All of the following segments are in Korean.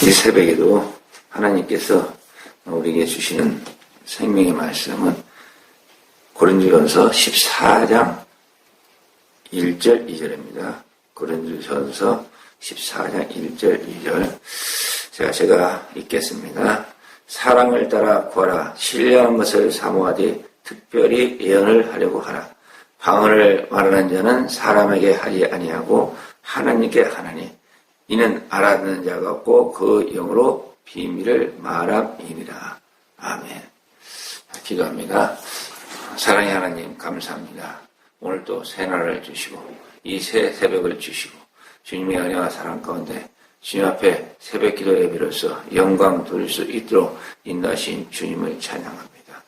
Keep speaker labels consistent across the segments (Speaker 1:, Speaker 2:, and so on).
Speaker 1: 이 새벽에도 하나님께서 우리에게 주시는 생명의 말씀은 고린도전서 14장 1절 2절입니다. 고린도전서 14장 1절 2절 제가 읽겠습니다. 사랑을 따라 구하라. 신령한 것을 사모하되 특별히 예언을 하려고 하라. 방언을 말하는 자는 사람에게 하지 아니하고 하나님께 하나니 이는 알아듣는 자가 없고 그 영으로 비밀을 말함이니라. 아멘. 기도합니다. 사랑의 하나님 감사합니다. 오늘 또 새날을 주시고 이 새 새벽을 주시고 주님의 은혜와 사랑 가운데 주님 앞에 새벽 기도 예배로서 영광 돌릴 수 있도록 인도하신 주님을 찬양합니다.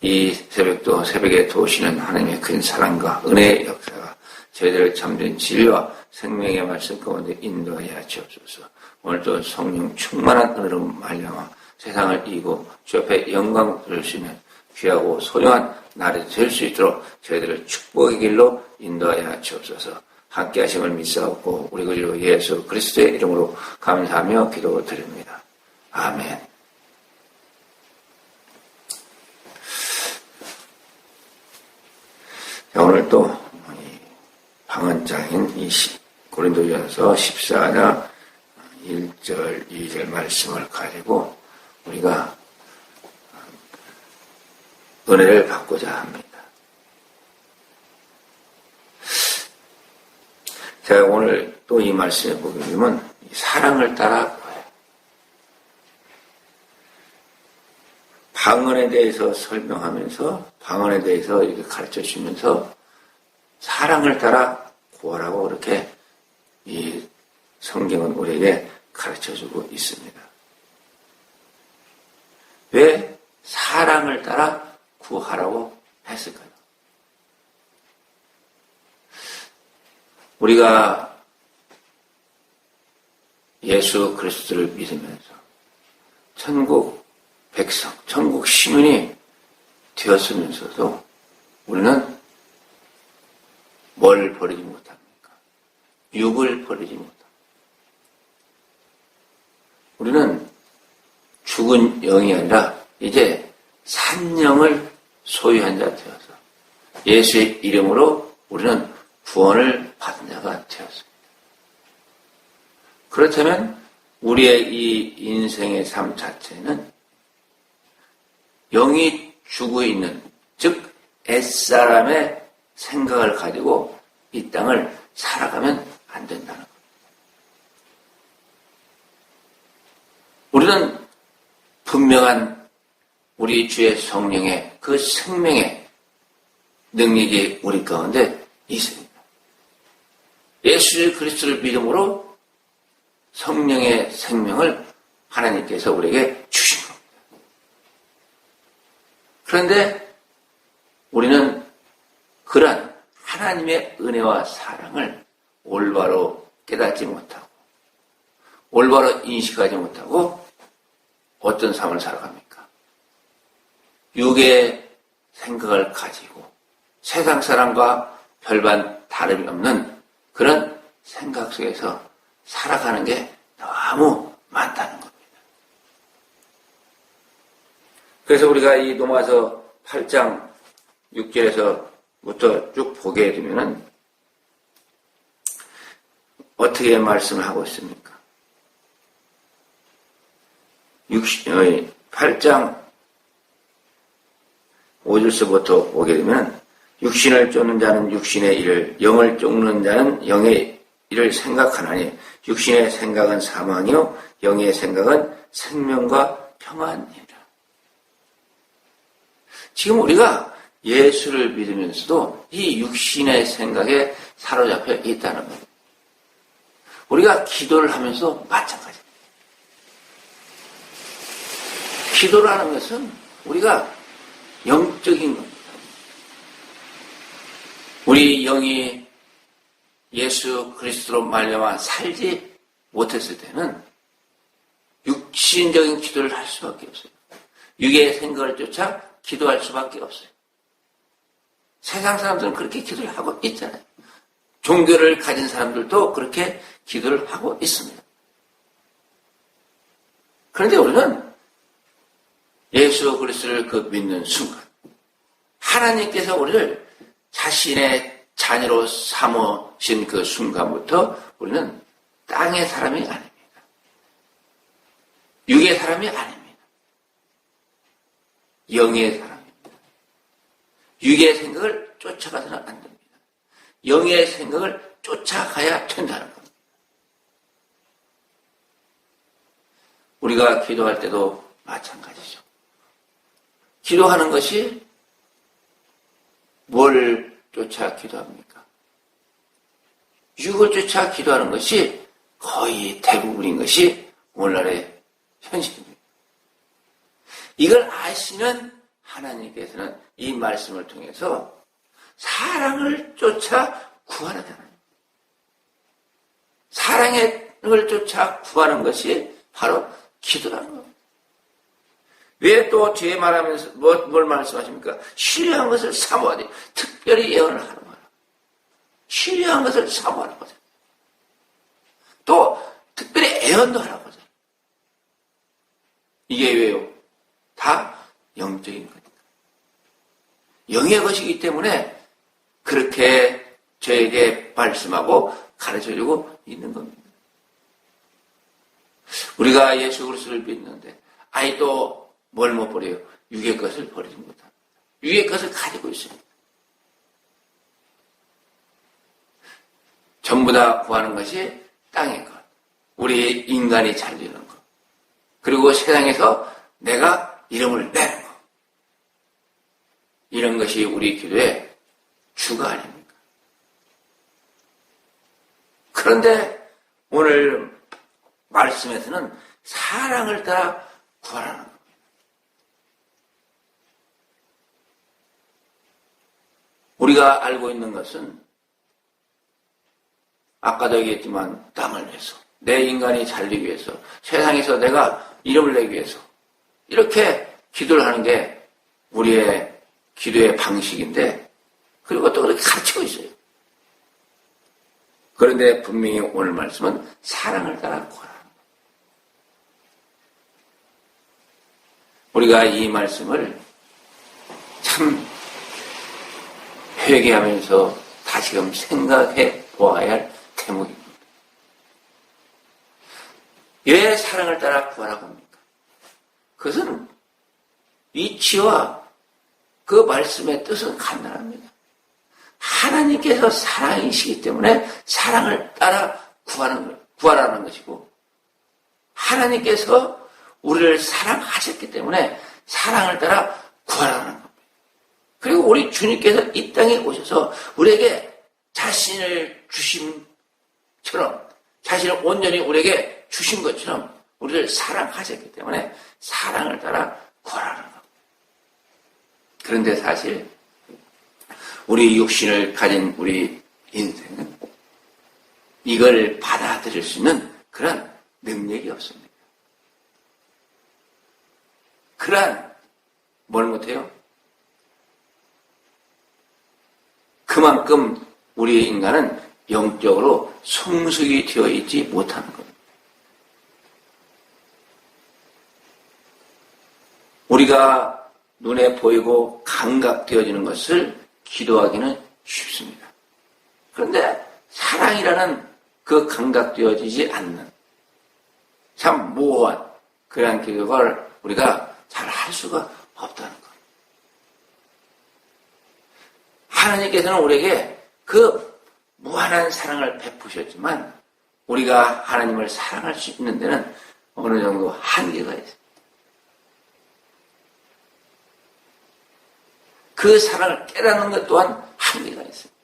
Speaker 1: 이 새벽도 새벽에 도우시는 하나님의 큰 사랑과 은혜의 역사가 저희들을 참된 진리와 생명의 말씀 가운데 인도하여 주옵소서. 오늘도 성령 충만한 은혜로 말미암아 세상을 이기고 주 앞에 영광 돌릴 수 있는 귀하고 소중한 날이 될 수 있도록 저희들을 축복의 길로 인도하여 주옵소서. 함께 하심을 믿사옵고 우리 구주 예수 그리스도의 이름으로 감사하며 기도드립니다. 아멘. 자, 오늘 또 방언장인 이 고린도전서 14장 1절 2절 말씀을 가지고 우리가 은혜를 받고자 합니다. 제가 오늘 또 이 말씀에 보게 되면 사랑을 따라 구해요. 방언에 대해서 설명하면서 방언에 대해서 이렇게 가르쳐 주면서 사랑을 따라 구하라고 그렇게 이 성경은 우리에게 가르쳐 주고 있습니다. 왜 사랑을 따라 구하라고 했을까요? 우리가 예수 그리스도를 믿으면서 천국 백성, 천국 시민이 되었으면서도 우리는 뭘 버리지 못합니까? 육을 버리지 못합니다. 우리는 죽은 영이 아니라 이제 산 영을 소유한 자 되어서 예수의 이름으로 우리는 구원을 받은 자가 되었습니다. 그렇다면 우리의 이 인생의 삶 자체는 영이 죽어 있는, 즉 옛사람의 생각을 가지고 이 땅을 살아가면 안 된다는 겁니다. 우리는 분명한 우리 주의 성령의 그 생명의 능력이 우리 가운데 있습니다. 예수 그리스도를 믿음으로 성령의 생명을 하나님께서 우리에게 주신 겁니다. 그런데 우리는 그러한 하나님의 은혜와 사랑을 올바로 깨닫지 못하고 올바로 인식하지 못하고 어떤 삶을 살아갑니까? 육의 생각을 가지고 세상 사람과 별반 다름이 없는 그런 생각 속에서 살아가는 게 너무 많다는 겁니다. 그래서 우리가 이 로마서 8장 6절에서부터 쭉 보게 되면은 어떻게 말씀을 하고 있습니까? 8장 5절서부터 보게 되면 육신을 쫓는 자는 육신의 일을, 영을 쫓는 자는 영의 일을 생각하나니 육신의 생각은 사망이요 영의 생각은 생명과 평안이라. 지금 우리가 예수를 믿으면서도 이 육신의 생각에 사로잡혀 있다는 겁니다. 우리가 기도를 하면서 마찬가지입니다. 기도를 하는 것은 우리가 영적인 겁니다. 우리 영이 예수 그리스도로 말미암아 살지 못했을 때는 육신적인 기도를 할 수밖에 없어요. 육의 생각을 쫓아 기도할 수밖에 없어요. 세상 사람들은 그렇게 기도를 하고 있잖아요. 종교를 가진 사람들도 그렇게 기도를 하고 있습니다. 그런데 우리는 예수 그리스도를 그 믿는 순간 하나님께서 우리를 자신의 자녀로 삼으신 그 순간부터 우리는 땅의 사람이 아닙니다. 육의 사람이 아닙니다. 영의 사람입니다. 육의 생각을 쫓아가서는 안 됩니다. 영의 생각을 쫓아가야 된다는 겁니다. 우리가 기도할 때도 마찬가지죠. 기도하는 것이 뭘 쫓아 기도합니까? 육을 쫓아 기도하는 것이 거의 대부분인 것이 오늘날의 현실입니다. 이걸 아시는 하나님께서는 이 말씀을 통해서 사랑을 쫓아 구하는 거예요. 사랑을 쫓아 구하는 것이 바로 기도라는 겁니다. 왜 또 뒤에 말하면서 뭘 말씀하십니까? 신뢰한 것을 사모하되 특별히 예언을 하는 거라. 신뢰한 것을 사모하는 거죠. 또 특별히 예언도 하라고 하죠. 이게 왜요? 다 영적인 거니까. 영의 것이기 때문에 그렇게 저에게 말씀하고 가르쳐주고 있는 겁니다. 우리가 예수 그리스도를 믿는데 아이도 뭘 못 버려요? 육의 것을 버리지 못합니다. 육의 것을 가지고 있습니다. 전부 다 구하는 것이 땅의 것, 우리 인간이 잘 되는 것, 그리고 세상에서 내가 이름을 내는 것, 이런 것이 우리 기도의 주가 아닙니까? 그런데 오늘 말씀에서는 사랑을 따라 구하라는 겁니다. 우리가 알고 있는 것은 아까도 얘기했지만 땅을 위해서, 내 인간이 살기 위해서, 세상에서 내가 이름을 내기 위해서 이렇게 기도를 하는 게 우리의 기도의 방식인데, 그리고 또 그렇게 가르치고 있어요. 그런데 분명히 오늘 말씀은 사랑을 따라 구하라. 우리가 이 말씀을 참 회개하면서 다시금 생각해 보아야 할 대목입니다. 왜 사랑을 따라 구하라고 합니까? 그것은 이치와 그 말씀의 뜻은 간단합니다. 하나님께서 사랑이시기 때문에 사랑을 따라 구하라는 것이고, 하나님께서 우리를 사랑하셨기 때문에 사랑을 따라 구하라는 겁니다. 그리고 우리 주님께서 이 땅에 오셔서 우리에게 자신을 주심처럼, 자신을 온전히 우리에게 주신 것처럼 우리를 사랑하셨기 때문에 사랑을 따라 구하라는 겁니다. 그런데 사실 우리 육신을 가진 우리 인생은 이걸 받아들일 수 있는 그런 능력이 없습니다. 그러한 뭘 못해요? 그만큼 우리 인간은 영적으로 성숙이 되어 있지 못하는 겁니다. 우리가 눈에 보이고 감각되어지는 것을 기도하기는 쉽습니다. 그런데 사랑이라는 그 감각되어지지 않는 참 모호한 그러한 기도를 우리가 잘 할 수가 없다는 것. 하나님께서는 우리에게 그 무한한 사랑을 베푸셨지만 우리가 하나님을 사랑할 수 있는 데는 어느 정도 한계가 있습니다. 그 사랑을 깨닫는 것 또한 한계가 있습니다.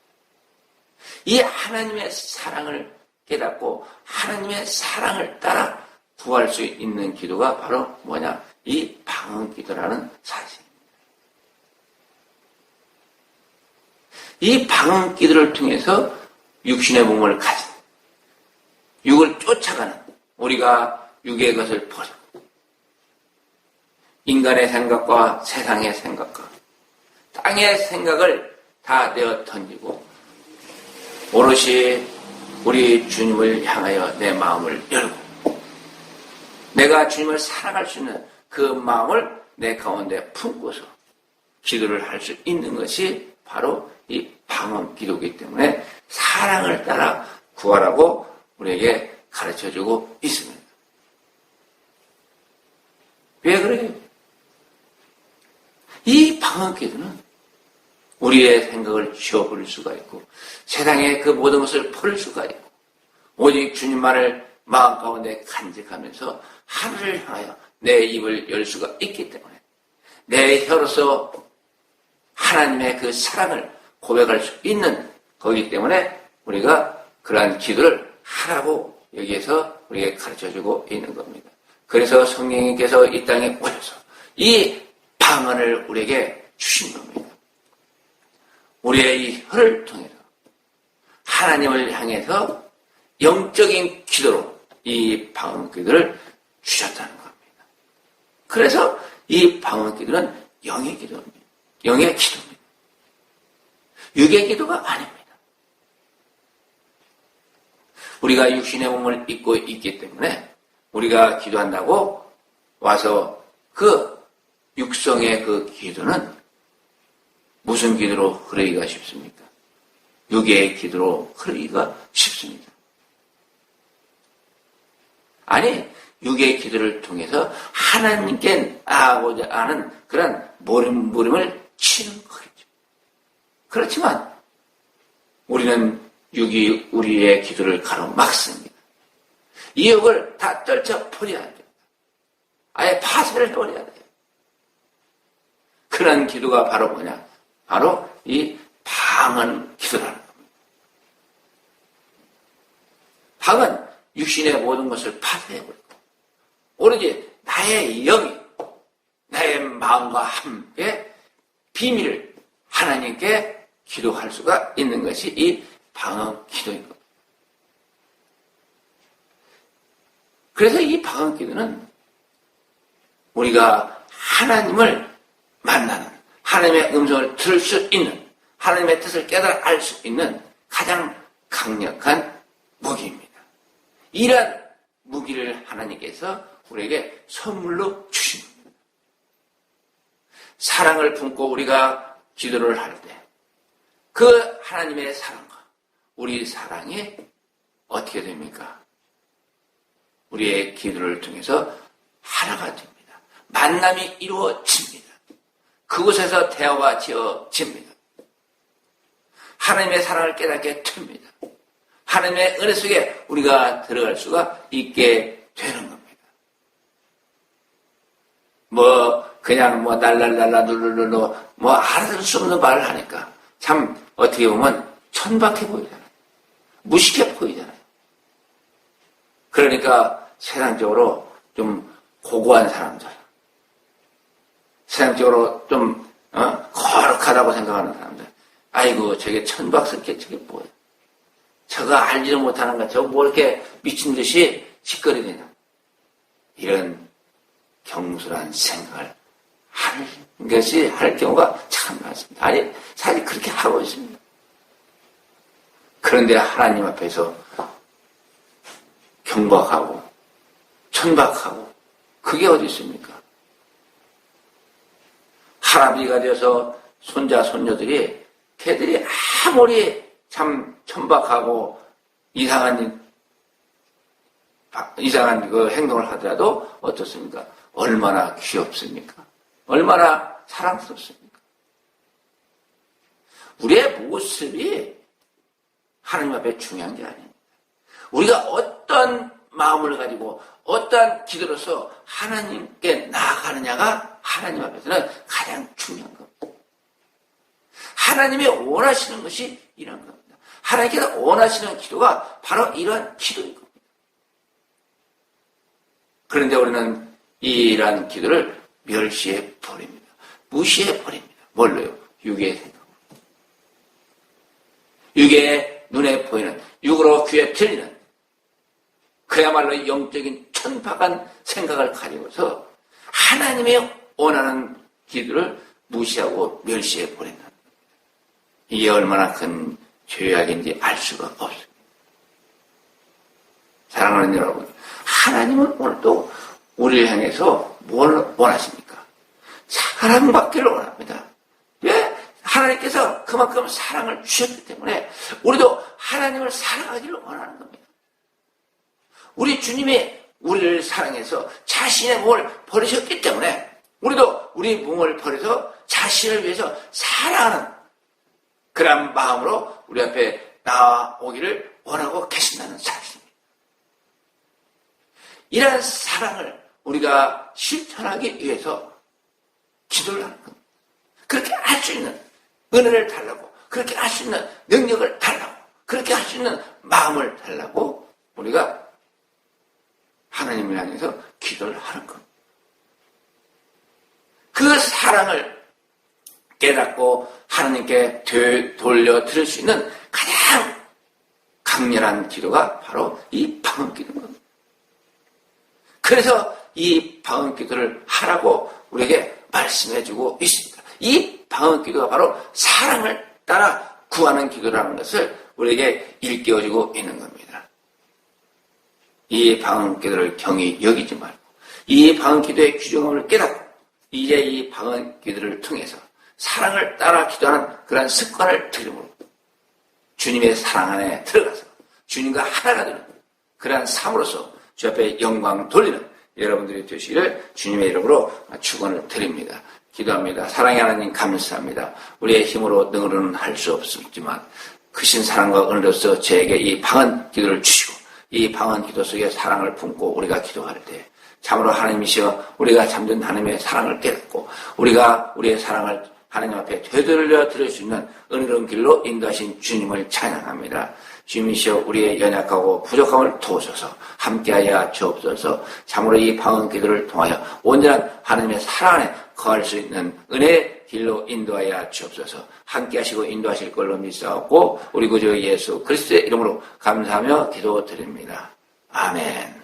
Speaker 1: 이 하나님의 사랑을 깨닫고 하나님의 사랑을 따라 구할 수 있는 기도가 바로 뭐냐? 이 방언 기도라는 사실입니다. 이 방언 기도를 통해서 육신의 몸을 가진, 육을 쫓아가는, 우리가 육의 것을 버리고 인간의 생각과 세상의 생각과 땅의 생각을 다 내어 던지고 오롯이 우리 주님을 향하여 내 마음을 열고 내가 주님을 사랑할 수 있는 그 마음을 내 가운데 품고서 기도를 할 수 있는 것이 바로 이 방언 기도이기 때문에 사랑을 따라 구하라고 우리에게 가르쳐주고 있습니다. 왜 그래요? 이 방언 기도는 우리의 생각을 지워버릴 수가 있고 세상의 그 모든 것을 버릴 수가 있고 오직 주님만을 마음 가운데 간직하면서 하늘을 향하여 내 입을 열 수가 있기 때문에 내 혀로서 하나님의 그 사랑을 고백할 수 있는 거기 때문에 우리가 그러한 기도를 하라고 여기에서 우리에게 가르쳐주고 있는 겁니다. 그래서 성령님께서 이 땅에 오셔서 이 방언을 우리에게 주신 겁니다. 우리의 이 혀를 통해서 하나님을 향해서 영적인 기도로 이 방언 기도를 주셨다는 겁니다. 그래서 이 방언 기도는 영의 기도입니다. 영의 기도입니다. 육의 기도가 아닙니다. 우리가 육신의 몸을 입고 있기 때문에 우리가 기도한다고 와서 그 육성의 그 기도는 무슨 기도로 흐르기가 쉽습니까? 육의 기도로 흐르기가 쉽습니다. 아니, 육의 기도를 통해서 하나님께 나아가고자 하는 그런 물음을 치는 거겠죠. 그렇지만 우리는 육이 우리의 기도를 가로막습니다. 이 육을 다 떨쳐버려야 됩니다. 아예 파쇄를 해버려야 돼요. 그런 기도가 바로 뭐냐? 바로 이 방언 기도라는 겁니다. 방언, 육신의 모든 것을 파쇄해버리고 오로지 나의 영이 나의 마음과 함께 비밀을 하나님께 기도할 수가 있는 것이 이 방언 기도인 겁니다. 그래서 이 방언 기도는 우리가 하나님을 만나는 하나님의 음성을 들을 수 있는 하나님의 뜻을 깨달아 알 수 있는 가장 강력한 무기입니다. 이러한 무기를 하나님께서 우리에게 선물로 주신 겁니다. 사랑을 품고 우리가 기도를 할 때 그 하나님의 사랑과 우리 사랑이 어떻게 됩니까? 우리의 기도를 통해서 하나가 됩니다. 만남이 이루어집니다. 그곳에서 대화가 지어집니다. 하나님의 사랑을 깨닫게 됩니다. 하나님의 은혜 속에 우리가 들어갈 수가 있게 되는 겁니다. 그냥 날랄랄라 룰룰룰루 알아들 수 없는 말을 하니까 참 어떻게 보면 천박해 보이잖아요. 무식해 보이잖아요. 그러니까 세상적으로 좀 고고한 사람들, 세상적으로 좀 거룩하다고 생각하는 사람들, 아이고 저게 천박스럽게 저게 뭐야. 저거 알지도 못하는 거, 저거 뭐 이렇게 미친 듯이 짓거리느냐. 이런 경솔한 생각을 할 경우가 참 많습니다. 아니, 사실 그렇게 하고 있습니다. 그런데 하나님 앞에서 경박하고, 천박하고, 그게 어디 있습니까? 할아버지가 되어서 손자, 손녀들이, 걔들이 아무리 참 천박하고 이상한 그 행동을 하더라도 어떻습니까? 얼마나 귀엽습니까? 얼마나 사랑스럽습니까? 우리의 모습이 하나님 앞에 중요한 게 아닙니다. 우리가 어떤 마음을 가지고 어떤 기도로서 하나님께 나아가느냐가 하나님 앞에서는 가장 중요한 겁니다. 하나님이 원하시는 것이 이런 겁니다. 하나님께서 원하시는 기도가 바로 이러한 기도인 겁니다. 그런데 우리는 이러한 기도를 멸시해 버립니다. 무시해 버립니다. 뭘로요? 육의 생각으로. 육의 눈에 보이는, 육으로 귀에 들리는 그야말로 영적인 천박한 생각을 가지고서 하나님이 원하는 기도를 무시하고 멸시해 버린다. 이게 얼마나 큰 죄악인지 알 수가 없습니다. 사랑하는 여러분, 하나님은 오늘도 우리를 향해서 뭘 원하십니까? 사랑받기를 원합니다. 왜? 하나님께서 그만큼 사랑을 주셨기 때문에 우리도 하나님을 사랑하기를 원하는 겁니다. 우리 주님이 우리를 사랑해서 자신의 몸을 버리셨기 때문에 우리도 우리 몸을 버려서 자신을 위해서 사랑하는 그런 마음으로 우리 앞에 나오기를 원하고 계신다는 사실입니다. 이러한 사랑을 우리가 실천하기 위해서 기도를 하는 겁니다. 그렇게 할 수 있는 은혜를 달라고, 그렇게 할 수 있는 능력을 달라고, 그렇게 할 수 있는 마음을 달라고 우리가 하나님을 향해서 기도를 하는 겁니다. 그 사랑을 깨닫고 하나님께 돌려드릴 수 있는 가장 강렬한 기도가 바로 이 방언 기도인 겁니다. 그래서 이 방언 기도를 하라고 우리에게 말씀해주고 있습니다. 이 방언 기도가 바로 사랑을 따라 구하는 기도라는 것을 우리에게 일깨워주고 있는 겁니다. 이 방언 기도를 경히 여기지 말고 이 방언 기도의 귀중함을 깨닫고 이제 이 방언 기도를 통해서 사랑을 따라 기도하는 그런 습관을 들임으로 주님의 사랑 안에 들어가서 주님과 하나가 되는 그러한 삶으로서 주 앞에 영광 돌리는 여러분들이 되시기를 주님의 이름으로 축원을 드립니다. 기도합니다. 사랑의 하나님 감사합니다. 우리의 힘으로 능으로는 할 수 없지만 크신 사랑과 은혜로서 저에게 이 방언 기도를 주시고 이 방언 기도 속에 사랑을 품고 우리가 기도할 때 참으로 하나님이시여 우리가 잠든 하나님의 사랑을 깨닫고 우리가 우리의 사랑을 하나님 앞에 되돌려 드릴 수 있는 은혜로운 길로 인도하신 주님을 찬양합니다. 주님이시여 우리의 연약하고 부족함을 도우셔서 함께하여 주옵소서. 참으로 이 방언 기도를 통하여 온전한 하나님의 사랑 안에 거할 수 있는 은혜의 길로 인도하여 주옵소서. 함께하시고 인도하실 걸로 믿사옵고 우리 구주 예수 그리스도의 이름으로 감사하며 기도드립니다. 아멘.